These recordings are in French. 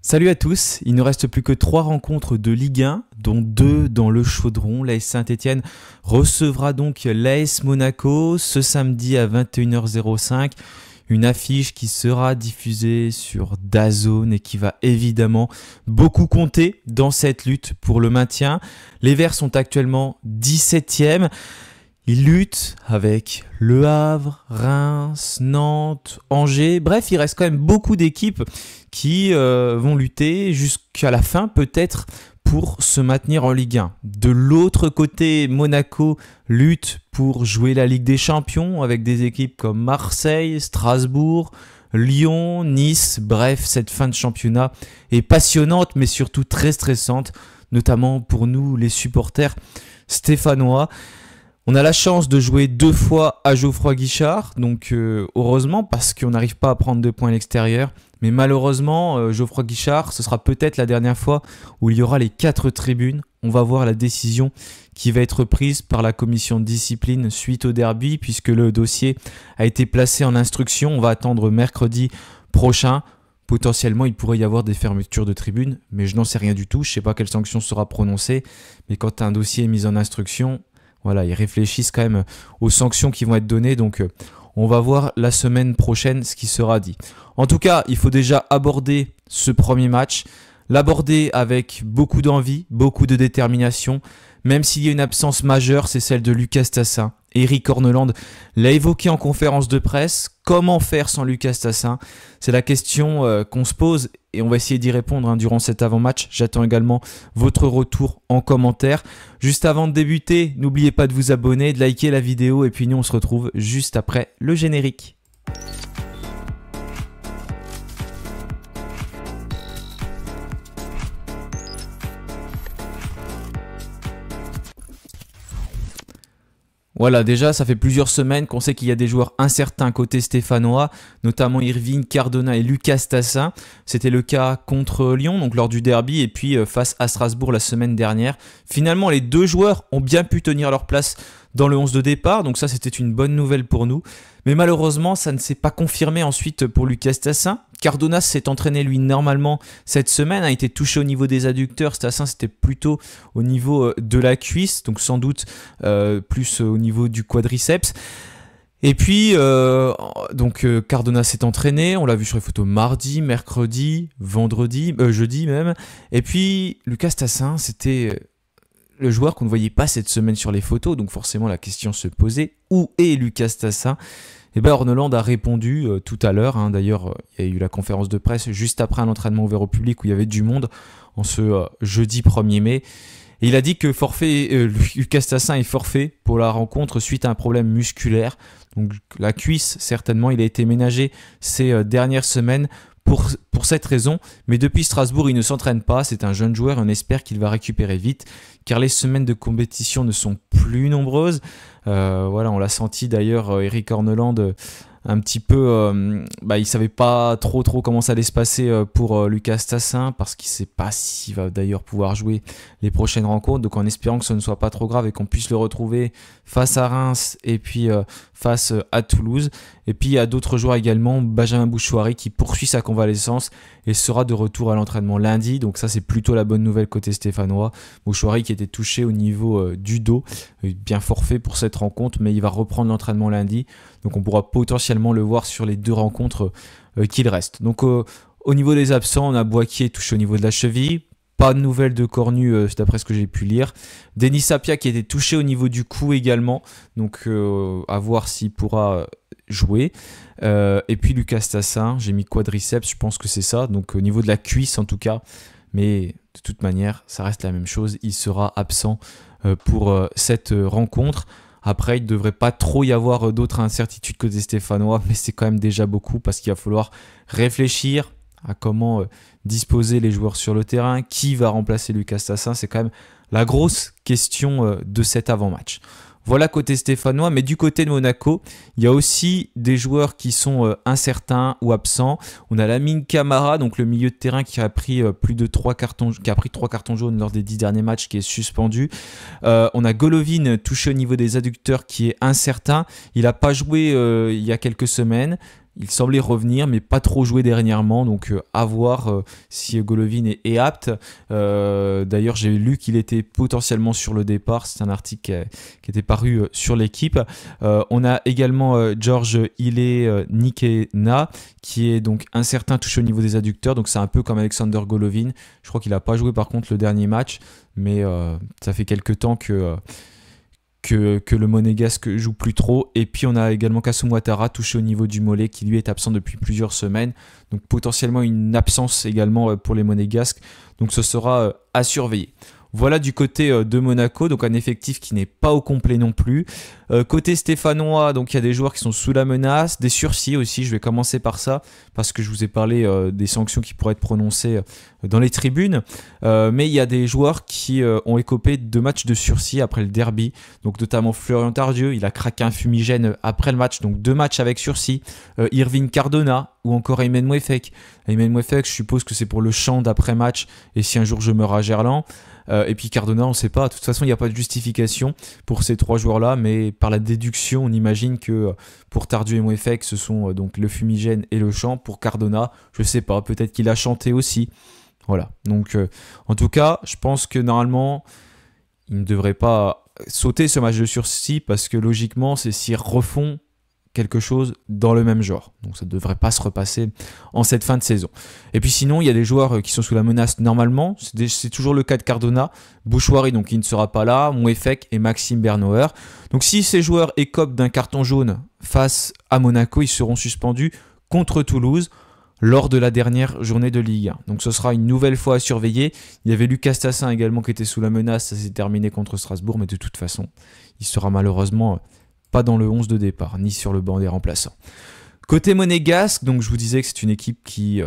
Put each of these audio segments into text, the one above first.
Salut à tous, il ne reste plus que 3 rencontres de Ligue 1, dont 2 dans le chaudron. L'AS Saint-Etienne recevra donc l'AS Monaco ce samedi à 21h05. Une affiche qui sera diffusée sur DAZN et qui va évidemment beaucoup compter dans cette lutte pour le maintien. Les Verts sont actuellement 17e. Ils luttent avec Le Havre, Reims, Nantes, Angers. Bref, il reste quand même beaucoup d'équipes qui vont lutter jusqu'à la fin peut-être pour se maintenir en Ligue 1. De l'autre côté, Monaco lutte pour jouer la Ligue des Champions avec des équipes comme Marseille, Strasbourg, Lyon, Nice. Bref, cette fin de championnat est passionnante mais surtout très stressante, notamment pour nous les supporters stéphanois. On a la chance de jouer 2 fois à Geoffroy Guichard, donc heureusement parce qu'on n'arrive pas à prendre 2 points à l'extérieur. Mais malheureusement, Geoffroy Guichard, ce sera peut-être la dernière fois où il y aura les 4 tribunes. On va voir la décision qui va être prise par la commission de discipline suite au derby, puisque le dossier a été placé en instruction. On va attendre mercredi prochain. Potentiellement, il pourrait y avoir des fermetures de tribunes, mais je n'en sais rien du tout. Je ne sais pas quelle sanction sera prononcée. Mais quand un dossier est mis en instruction, voilà, ils réfléchissent quand même aux sanctions qui vont être données. Donc, on va voir la semaine prochaine ce qui sera dit. En tout cas, il faut déjà aborder ce premier match. L'aborder avec beaucoup d'envie, beaucoup de détermination. Même s'il y a une absence majeure, c'est celle de Lucas Tassin. Eric Orneland l'a évoqué en conférence de presse. Comment faire sans Lucas Tassin? C'est la question qu'on se pose et on va essayer d'y répondre durant cet avant-match. J'attends également votre retour en commentaire. Juste avant de débuter, n'oubliez pas de vous abonner, de liker la vidéo et puis nous on se retrouve juste après le générique. Voilà, déjà, ça fait plusieurs semaines qu'on sait qu'il y a des joueurs incertains côté stéphanois, notamment Irving, Cardona et Lucas Tassin. C'était le cas contre Lyon, donc lors du derby, et puis face à Strasbourg la semaine dernière. Finalement, les 2 joueurs ont bien pu tenir leur place dans le 11 de départ, donc ça c'était une bonne nouvelle pour nous. Mais malheureusement, ça ne s'est pas confirmé ensuite pour Lucas Tassin. Cardona s'est entraîné lui normalement cette semaine, a été touché au niveau des adducteurs. Tassin c'était plutôt au niveau de la cuisse, donc sans doute plus au niveau du quadriceps. Et puis, Cardona s'est entraîné, on l'a vu sur les photos mardi, mercredi, vendredi, jeudi même. Et puis, Lucas Tassin, c'était le joueur qu'on ne voyait pas cette semaine sur les photos, donc forcément la question se posait, où est Lucas Tassin? Et bien Orneland a répondu tout à l'heure, d'ailleurs il y a eu la conférence de presse juste après un entraînement ouvert au public où il y avait du monde en ce jeudi 1er mai. Et il a dit que Lucas Tassin est forfait pour la rencontre suite à un problème musculaire. Donc la cuisse certainement, il a été ménagé ces dernières semaines pour cette raison, mais depuis Strasbourg, il ne s'entraîne pas. C'est un jeune joueur et on espère qu'il va récupérer vite, car les semaines de compétition ne sont plus nombreuses. Voilà, on l'a senti d'ailleurs, Eric Orneland, un petit peu, il savait pas trop comment ça allait se passer pour Lucas Tassin, parce qu'il sait pas s'il va d'ailleurs pouvoir jouer les prochaines rencontres, donc en espérant que ce ne soit pas trop grave et qu'on puisse le retrouver face à Reims et puis face à Toulouse. Et puis il y a d'autres joueurs également, Benjamin Bouchouari qui poursuit sa convalescence et sera de retour à l'entraînement lundi, donc ça c'est plutôt la bonne nouvelle côté stéphanois. Bouchouari qui était touché au niveau du dos, bien forfait pour cette rencontre, mais il va reprendre l'entraînement lundi, donc on pourra potentiellement le voir sur les 2 rencontres qu'il reste. Donc au niveau des absents, on a Boakier touché au niveau de la cheville. Pas de nouvelles de Cornu d'après ce que j'ai pu lire. Denis Sapia qui a été touché au niveau du cou également. Donc à voir s'il pourra jouer. Et puis Lucas Tassin, j'ai mis quadriceps, je pense que c'est ça. Donc au niveau de la cuisse en tout cas. Mais de toute manière, ça reste la même chose. Il sera absent pour cette rencontre. Après, il ne devrait pas trop y avoir d'autres incertitudes côté stéphanois. Mais c'est quand même déjà beaucoup parce qu'il va falloir réfléchir à comment disposer les joueurs sur le terrain, qui va remplacer Lucas Tassin, c'est quand même la grosse question de cet avant-match. Voilà côté stéphanois, mais du côté de Monaco, il y a aussi des joueurs qui sont incertains ou absents. On a Lamine Camara, donc le milieu de terrain qui a pris plus de 3 cartons, qui a pris 3 cartons jaunes lors des 10 derniers matchs, qui est suspendu. On a Golovin touché au niveau des adducteurs qui est incertain. Il n'a pas joué il y a quelques semaines. Il semblait revenir, mais pas trop jouer dernièrement. Donc à voir si Golovin est apte. D'ailleurs, j'ai lu qu'il était potentiellement sur le départ. C'est un article qui était paru sur l'équipe. On a également George Nikena, qui est donc incertain, touché au niveau des adducteurs. Donc c'est un peu comme Alexander Golovin. Je crois qu'il n'a pas joué par contre le dernier match. Mais ça fait quelques temps que le Monégasque joue plus trop. Et puis on a également Kasum Ouattara touché au niveau du mollet qui lui est absent depuis plusieurs semaines. Donc potentiellement une absence également pour les Monégasques. Donc ce sera à surveiller. Voilà du côté de Monaco, donc un effectif qui n'est pas au complet non plus. Côté stéphanois, donc il y a des joueurs qui sont sous la menace, des sursis aussi, je vais commencer par ça, parce que je vous ai parlé des sanctions qui pourraient être prononcées dans les tribunes. Mais il y a des joueurs qui ont écopé de matchs de sursis après le derby, donc notamment Florian Tardieu, il a craqué un fumigène après le match, donc 2 matchs avec sursis. Irving Cardona ou encore Aymen Mouefek. Aymen Mouefek, je suppose que c'est pour le chant d'après-match, et si un jour je meurs à Gerland. Et puis Cardona, on ne sait pas. De toute façon, il n'y a pas de justification pour ces 3 joueurs-là, mais par la déduction, on imagine que pour Tardieu et Mouefek, ce sont donc le fumigène et le chant. Pour Cardona, je ne sais pas. Peut-être qu'il a chanté aussi. Voilà. Donc, en tout cas, je pense que normalement, il ne devrait pas sauter ce match de sursis parce que logiquement, c'est s'ils refont quelque chose dans le même genre. Donc ça ne devrait pas se repasser en cette fin de saison. Et puis sinon, il y a des joueurs qui sont sous la menace normalement. C'est toujours le cas de Cardona. Bouchouari, donc il ne sera pas là. Mouefek et Maxime Bernauer. Donc si ces joueurs écopent d'un carton jaune face à Monaco, ils seront suspendus contre Toulouse lors de la dernière journée de Ligue 1. Donc ce sera une nouvelle fois à surveiller. Il y avait Lucas Tassin également qui était sous la menace. Ça s'est terminé contre Strasbourg, mais de toute façon, il sera malheureusement pas dans le 11 de départ, ni sur le banc des remplaçants. Côté monégasque, donc je vous disais que c'est une équipe qui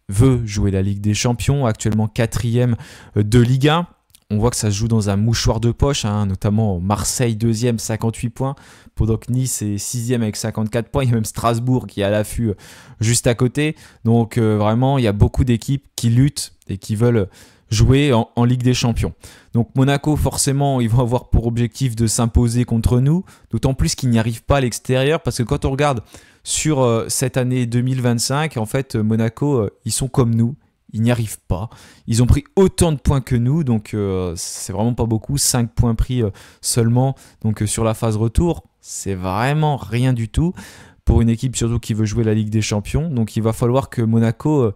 veut jouer la Ligue des Champions, actuellement 4e de Ligue 1. On voit que ça se joue dans un mouchoir de poche, notamment Marseille 2e, 58 points, pendant que Nice est 6e avec 54 points. Il y a même Strasbourg qui est à l'affût juste à côté. Donc vraiment, il y a beaucoup d'équipes qui luttent et qui veulent jouer en Ligue des Champions. Donc Monaco, forcément, ils vont avoir pour objectif de s'imposer contre nous, d'autant plus qu'ils n'y arrivent pas à l'extérieur, parce que quand on regarde sur cette année 2025, en fait, Monaco, ils sont comme nous, ils n'y arrivent pas. Ils ont pris autant de points que nous, donc c'est vraiment pas beaucoup, 5 points pris seulement donc, sur la phase retour, c'est vraiment rien du tout pour une équipe surtout qui veut jouer la Ligue des Champions. Donc il va falloir que Monaco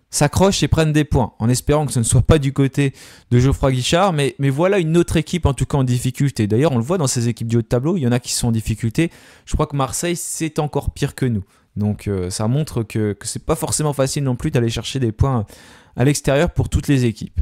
s'accroche et prenne des points, en espérant que ce ne soit pas du côté de Geoffroy Guichard, mais voilà une autre équipe en tout cas en difficulté. D'ailleurs, on le voit dans ces équipes du haut de tableau, il y en a qui sont en difficulté. Je crois que Marseille, c'est encore pire que nous. Donc ça montre que c'est pas forcément facile non plus d'aller chercher des points à l'extérieur pour toutes les équipes.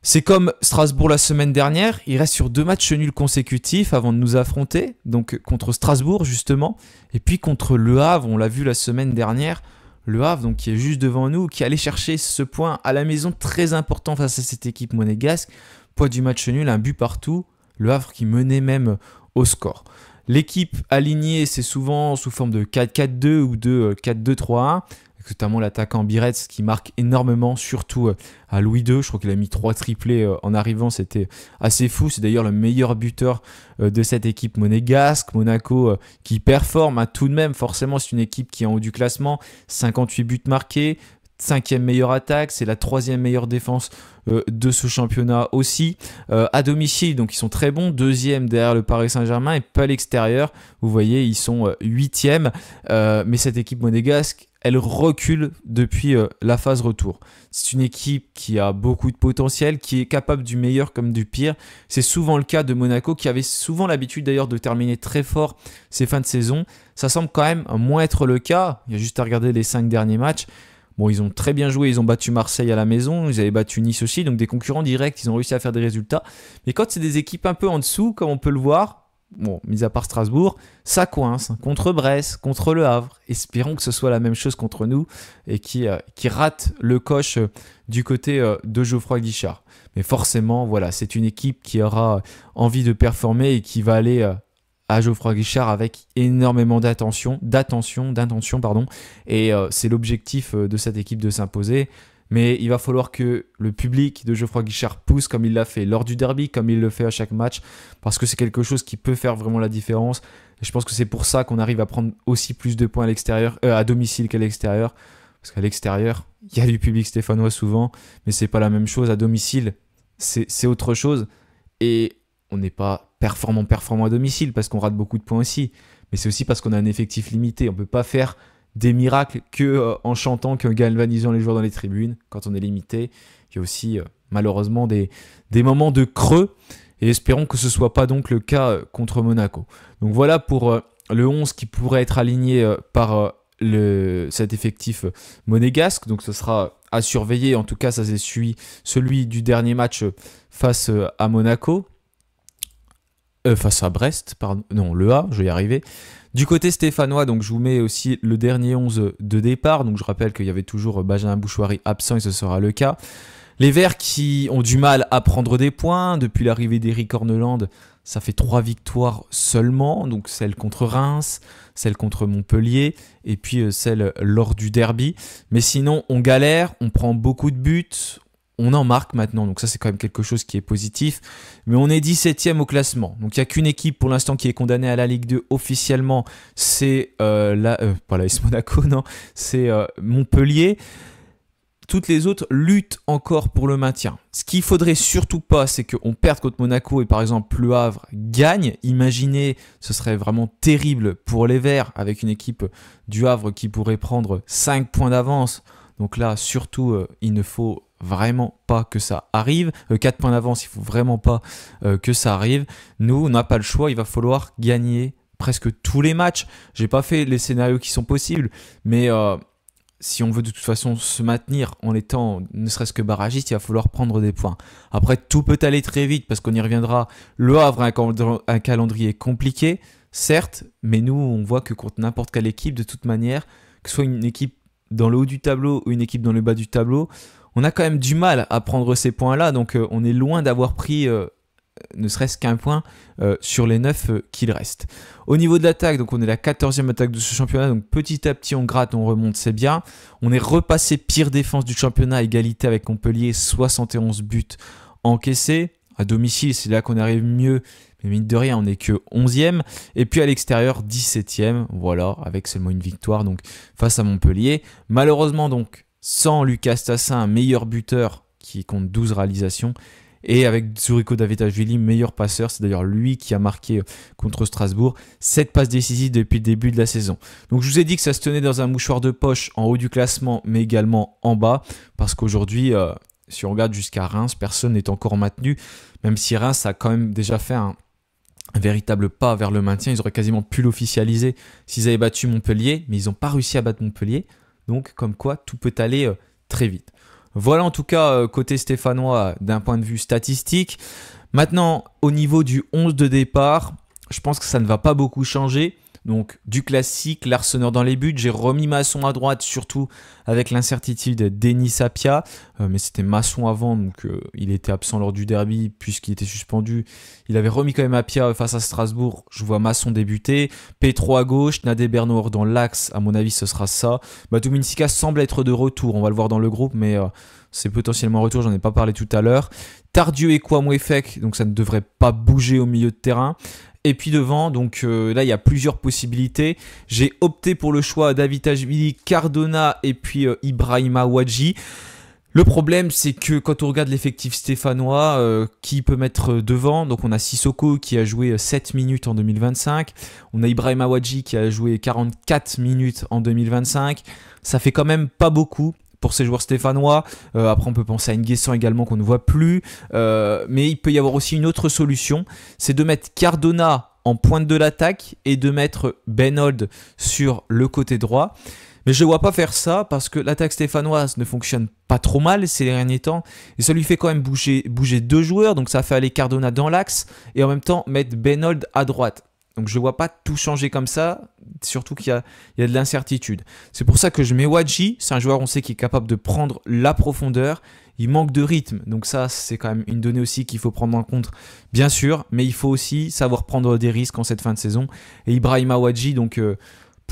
C'est comme Strasbourg la semaine dernière, il reste sur 2 matchs nuls consécutifs avant de nous affronter, donc contre Strasbourg justement, et puis contre Le Havre, on l'a vu la semaine dernière. Le Havre, donc, qui est juste devant nous, qui allait chercher ce point à la maison très important face à cette équipe monégasque. Poids du match nul, un but partout. Le Havre qui menait même au score. L'équipe alignée, c'est souvent sous forme de 4-4-2 ou de 4-2-3-1. Notamment l'attaquant Biretz qui marque énormément, surtout à Louis II. Je crois qu'il a mis 3 triplés en arrivant, c'était assez fou. C'est d'ailleurs le meilleur buteur de cette équipe monégasque. Monaco qui performe tout de même, forcément c'est une équipe qui est en haut du classement. 58 buts marqués, 5e meilleure attaque, c'est la 3e meilleure défense de ce championnat aussi. À domicile, donc ils sont très bons, 2e derrière le Paris Saint-Germain, et pas à l'extérieur. Vous voyez, ils sont 8e. Mais cette équipe monégasque, elle recule depuis la phase retour. C'est une équipe qui a beaucoup de potentiel, qui est capable du meilleur comme du pire. C'est souvent le cas de Monaco, qui avait souvent l'habitude d'ailleurs de terminer très fort ces fins de saison. Ça semble quand même moins être le cas. Il y a juste à regarder les 5 derniers matchs. Bon, ils ont très bien joué, ils ont battu Marseille à la maison, ils avaient battu Nice aussi, donc des concurrents directs, ils ont réussi à faire des résultats. Mais quand c'est des équipes un peu en dessous, comme on peut le voir, bon, mis à part Strasbourg, ça coince contre Brest, contre Le Havre. Espérons que ce soit la même chose contre nous et qui rate le coche du côté de Geoffroy Guichard. Mais forcément, voilà, c'est une équipe qui aura envie de performer et qui va aller à Geoffroy Guichard avec énormément d'intention, et c'est l'objectif de cette équipe de s'imposer. Mais il va falloir que le public de Geoffroy Guichard pousse comme il l'a fait lors du derby, comme il le fait à chaque match, parce que c'est quelque chose qui peut faire vraiment la différence. Et je pense que c'est pour ça qu'on arrive à prendre aussi plus de points à domicile qu'à l'extérieur. Parce qu'à l'extérieur, il y a du public stéphanois souvent, mais c'est pas la même chose. À domicile, c'est autre chose. Et on n'est pas performant à domicile parce qu'on rate beaucoup de points aussi. Mais c'est aussi parce qu'on a un effectif limité. On ne peut pas faire des miracles en chantant, qu'en galvanisant les joueurs dans les tribunes. Quand on est limité, il y a aussi malheureusement des moments de creux. Et espérons que ce ne soit pas donc le cas contre Monaco. Donc voilà pour le 11 qui pourrait être aligné par cet effectif monégasque. Donc ce sera à surveiller. En tout cas, ça c'est celui du dernier match face à Monaco. Face à Brest, pardon. Non, le A, je vais y arriver. Du côté stéphanois, donc je vous mets aussi le dernier 11 de départ. Donc je rappelle qu'il y avait toujours Benjamin Bouchouari absent et ce sera le cas. Les Verts qui ont du mal à prendre des points. Depuis l'arrivée d'Éric Orneland, ça fait 3 victoires seulement. Donc celle contre Reims, celle contre Montpellier et puis celle lors du derby. Mais sinon, on galère, on prend beaucoup de buts. On en marque maintenant, donc ça c'est quand même quelque chose qui est positif. Mais on est 17e au classement. Donc il n'y a qu'une équipe pour l'instant qui est condamnée à la Ligue 2 officiellement. C'est pas l'AS Monaco, non. C'est Montpellier. Toutes les autres luttent encore pour le maintien. Ce qu'il ne faudrait surtout pas, c'est qu'on perde contre Monaco et par exemple Le Havre gagne. Imaginez, ce serait vraiment terrible pour les Verts avec une équipe du Havre qui pourrait prendre 5 points d'avance. Donc là, surtout, il ne faut vraiment pas que ça arrive. 4 points d'avance, il faut vraiment pas que ça arrive. Nous, on n'a pas le choix, il va falloir gagner presque tous les matchs. J'ai pas fait les scénarios qui sont possibles, mais si on veut de toute façon se maintenir en étant ne serait-ce que barragiste, il va falloir prendre des points. Après, tout peut aller très vite parce qu'on y reviendra. Le Havre a un calendrier compliqué, certes, mais nous, on voit que contre n'importe quelle équipe, de toute manière, que ce soit une équipe dans le haut du tableau ou une équipe dans le bas du tableau, on a quand même du mal à prendre ces points-là, donc on est loin d'avoir pris ne serait-ce qu'un point sur les 9 qu'il reste. Au niveau de l'attaque, donc on est la 14e attaque de ce championnat, donc petit à petit on gratte, on remonte, c'est bien. On est repassé pire défense du championnat, égalité avec Montpellier, 71 buts encaissés. À domicile, c'est là qu'on arrive mieux, mais mine de rien, on n'est que 11e. Et puis à l'extérieur, 17e, voilà, avec seulement une victoire donc face à Montpellier. Malheureusement donc, sans Lucas Tassin, un meilleur buteur qui compte 12 réalisations, et avec Zuriko Davitashvili, meilleur passeur, c'est d'ailleurs lui qui a marqué contre Strasbourg, 7 passes décisives depuis le début de la saison. Donc je vous ai dit que ça se tenait dans un mouchoir de poche en haut du classement, mais également en bas, parce qu'aujourd'hui, si on regarde jusqu'à Reims, personne n'est encore maintenu, même si Reims a quand même déjà fait un véritable pas vers le maintien. Ils auraient quasiment pu l'officialiser s'ils avaient battu Montpellier, mais ils n'ont pas réussi à battre Montpellier. Donc, comme quoi, tout peut aller très vite. Voilà en tout cas, côté stéphanois, d'un point de vue statistique. Maintenant, au niveau du 11 de départ, je pense que ça ne va pas beaucoup changer. Donc, du classique, l'Arsenal dans les buts. J'ai remis Masson à droite, surtout avec l'incertitude d'Denis Sapia. Mais c'était Masson avant, donc il était absent lors du derby puisqu'il était suspendu. Il avait remis quand même Apia face à Strasbourg. Je vois Masson débuter. Petro à gauche, Nadé Bernard dans l'axe. À mon avis, ce sera ça. Batu Sika semble être de retour. On va le voir dans le groupe, mais c'est potentiellement un retour. J'en ai pas parlé tout à l'heure. Tardieu et Kouamouefek, donc ça ne devrait pas bouger au milieu de terrain. Et puis devant, donc là il y a plusieurs possibilités. J'ai opté pour le choix Davitashvili, Cardona et puis Ibrahima Ouadji. Le problème c'est que quand on regarde l'effectif stéphanois, qui peut mettre devant, donc on a Sissoko qui a joué 7 minutes en 2025. On a Ibrahima Ouadji qui a joué 44 minutes en 2025. Ça fait quand même pas beaucoup pour ces joueurs stéphanois. Après, on peut penser à Nguessan également qu'on ne voit plus. Mais il peut y avoir aussi une autre solution, c'est de mettre Cardona en pointe de l'attaque et de mettre Benold sur le côté droit. Mais je ne vois pas faire ça parce que l'attaque stéphanoise ne fonctionne pas trop mal ces derniers temps. Et ça lui fait quand même bouger 2 joueurs. Donc ça fait aller Cardona dans l'axe et en même temps mettre Benold à droite. Donc je ne vois pas tout changer comme ça, surtout qu'il y a de l'incertitude. C'est pour ça que je mets Ouadji, c'est un joueur on sait qui est capable de prendre la profondeur. Il manque de rythme, donc ça c'est quand même une donnée aussi qu'il faut prendre en compte, bien sûr. Mais il faut aussi savoir prendre des risques en cette fin de saison. Et Ibrahima Ouadji, donc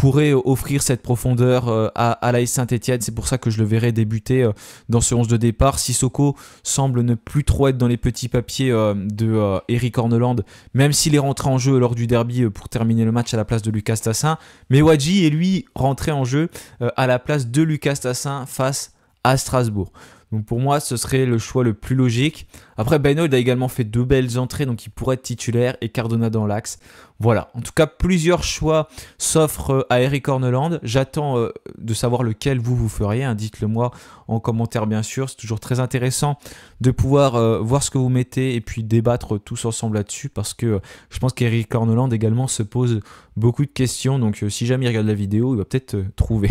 pourrait offrir cette profondeur à l'AS Saint-Etienne. C'est pour ça que je le verrai débuter dans ce 11 de départ. Sissoko semble ne plus trop être dans les petits papiers de Eric Horneland, même s'il est rentré en jeu lors du derby pour terminer le match à la place de Lucas Tassin. Mais Wadji est lui rentré en jeu à la place de Lucas Tassin face à Strasbourg. Donc pour moi, ce serait le choix le plus logique. Après, Benoît a également fait 2 belles entrées, donc il pourrait être titulaire, et Cardona dans l'axe. Voilà, en tout cas, plusieurs choix s'offrent à Eric Horneland. J'attends de savoir lequel vous feriez, hein. Dites-le moi en commentaire bien sûr. C'est toujours très intéressant de pouvoir voir ce que vous mettez et puis débattre tous ensemble là-dessus, parce que je pense qu'Eric Horneland également se pose beaucoup de questions. Donc si jamais il regarde la vidéo, il va peut-être trouver.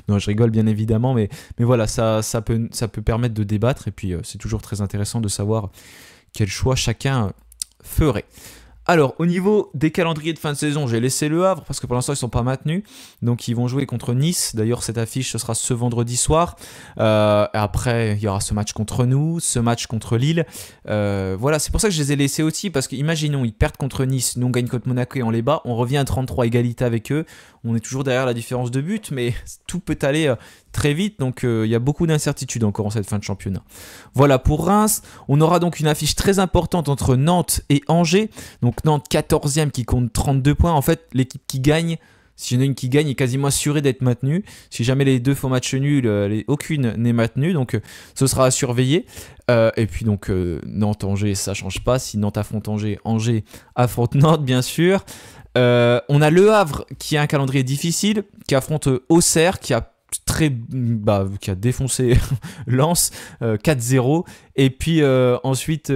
Non, je rigole bien évidemment, mais voilà, ça peut permettre de débattre, et puis c'est toujours très intéressant de savoir quel choix chacun ferait. Alors, au niveau des calendriers de fin de saison, j'ai laissé Le Havre parce que pour l'instant, ils ne sont pas maintenus. Donc, ils vont jouer contre Nice. D'ailleurs, cette affiche, ce sera ce vendredi soir. Après, il y aura ce match contre nous, ce match contre Lille. Voilà, c'est pour ça que je les ai laissés aussi. Parce que, imaginons, ils perdent contre Nice, nous on gagne contre Monaco et on les bat. On revient à 33 égalité avec eux. On est toujours derrière la différence de but, mais tout peut aller très vite. Donc, il y a beaucoup d'incertitudes encore en cette fin de championnat. Voilà, pour Reims, on aura donc une affiche très importante entre Nantes et Angers. Donc, Nantes 14e qui compte 32 points. En fait, l'équipe qui gagne, s'il y en a une qui gagne, est quasiment assurée d'être maintenue. Si jamais les deux font match nul, aucune n'est maintenue. Donc, ce sera à surveiller. Et puis, donc, Nantes-Angers, ça ne change pas. Si Nantes affronte Angers, Angers affronte Nantes, bien sûr. On a Le Havre qui a un calendrier difficile, qui affronte Auxerre, qui a défoncé Lens 4-0, et puis ensuite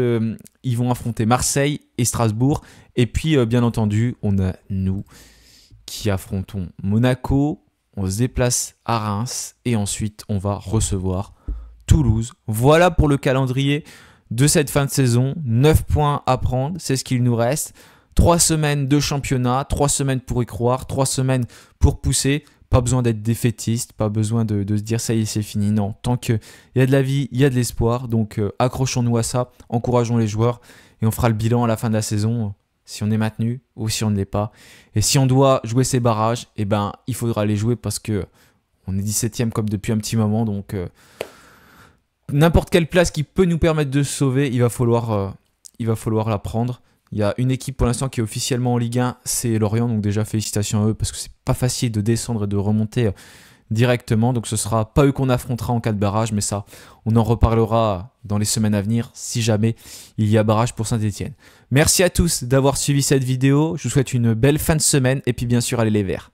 ils vont affronter Marseille et Strasbourg, et puis bien entendu on a nous qui affrontons Monaco, on se déplace à Reims et ensuite on va recevoir Toulouse. Voilà pour le calendrier de cette fin de saison. 9 points à prendre, c'est ce qu'il nous reste. 3 semaines de championnat, 3 semaines pour y croire, 3 semaines pour pousser. Pas besoin d'être défaitiste, pas besoin de se dire ça y est, c'est fini. Non, tant qu'il y a de la vie, il y a de l'espoir. Donc accrochons-nous à ça, encourageons les joueurs et on fera le bilan à la fin de la saison, si on est maintenu ou si on ne l'est pas. Et si on doit jouer ces barrages, eh ben, il faudra les jouer parce que on est 17e comme depuis un petit moment. Donc n'importe quelle place qui peut nous permettre de se sauver, il va falloir la prendre. Il y a une équipe pour l'instant qui est officiellement en Ligue 1, c'est Lorient, donc déjà félicitations à eux parce que c'est pas facile de descendre et de remonter directement, donc ce sera pas eux qu'on affrontera en cas de barrage, mais ça, on en reparlera dans les semaines à venir si jamais il y a barrage pour Saint-Etienne. Merci à tous d'avoir suivi cette vidéo, je vous souhaite une belle fin de semaine et puis bien sûr allez les Verts.